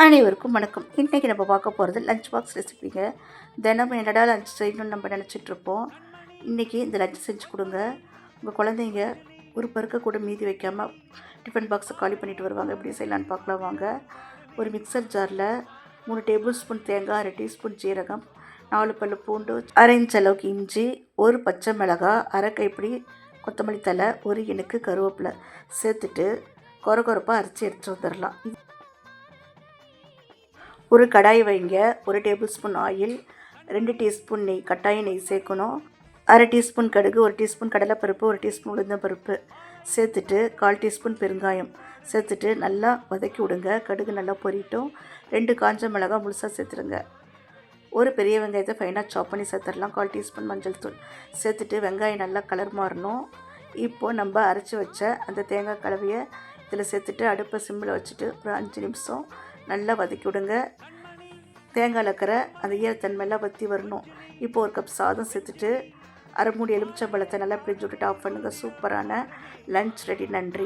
அனைவருக்கும் வணக்கம். இன்றைக்கி நம்ம பார்க்க போகிறது லஞ்ச் பாக்ஸ் ரெசிபிங்க. தினமும் என்னடா லஞ்ச் செய்யணும்னு நம்ம நினச்சிட்ருப்போம். இன்றைக்கி இந்த லஞ்ச் செஞ்சு கொடுங்க. உங்கள் குழந்தைங்க ஒரு பருக்க கூட மீதி வைக்காமல் டிஃபன் பாக்ஸை காலி பண்ணிவிட்டு வருவாங்க. எப்படி செய்யலான்னு பார்க்கலாம் வாங்க. ஒரு மிக்சர் ஜாரில் 3 டேபிள் ஸ்பூன் தேங்காய், 1/2 டீஸ்பூன் ஜீரகம், 4 பல்லு பூண்டு, 1/2 இன்ச் அளவுக்கு இஞ்சி, ஒரு பச்சை மிளகாய், 1/2 கைப்பிடி கொத்தமல்லி தழை, ஒரு இனுக்கு கருவேப்பிலை சேர்த்துட்டு கொரப்பாக அரைச்சி எடுத்துகிட்டு வந்துடலாம். ஒரு கடாய் வைங்க. 1 டேபிள் ஸ்பூன் ஆயில், 2 டீஸ்பூன் நெய், கட்டாய நெய் சேர்க்கணும். 1/2 டீஸ்பூன் கடுகு, 1 டீஸ்பூன் கடலைப்பருப்பு, 1 டீஸ்பூன் உளுந்தம்பருப்பு சேர்த்துட்டு 1/4 டீஸ்பூன் பெருங்காயம் சேர்த்துட்டு நல்லா வதக்கி விடுங்க. கடுகு நல்லா பொரியட்டும். 2 காஞ்ச மிளகாய் முழுசாக சேர்த்துடுங்க. ஒரு பெரிய வெங்காயத்தை ஃபைனாக சாப் பண்ணி சேர்த்துடலாம். 1/4 டீஸ்பூன் மஞ்சள் தூள் சேர்த்துட்டு வெங்காயம் நல்லா கலர் மாறணும். இப்போது நம்ம அரைச்சி வச்ச அந்த தேங்காய் கலவையை இதில் சேர்த்துட்டு அடுப்பை சிம்மில் வச்சுட்டு ஒரு 5 நிமிஷம் நல்லா வதக்கி விடுங்க. தேங்காயில் இருக்கிற அந்த ஈரத்தன்மையெல்லாம் வற்றி வரணும். இப்போது 1 கப் சாதம் சேர்த்துட்டு 1/2 மூடி எலுமிச்சம்பழத்தை நல்லா பிழிஞ்சு விட்டுட்டு ஆஃப் பண்ணுங்கள். சூப்பரான லஞ்ச் ரெடி. நன்றி.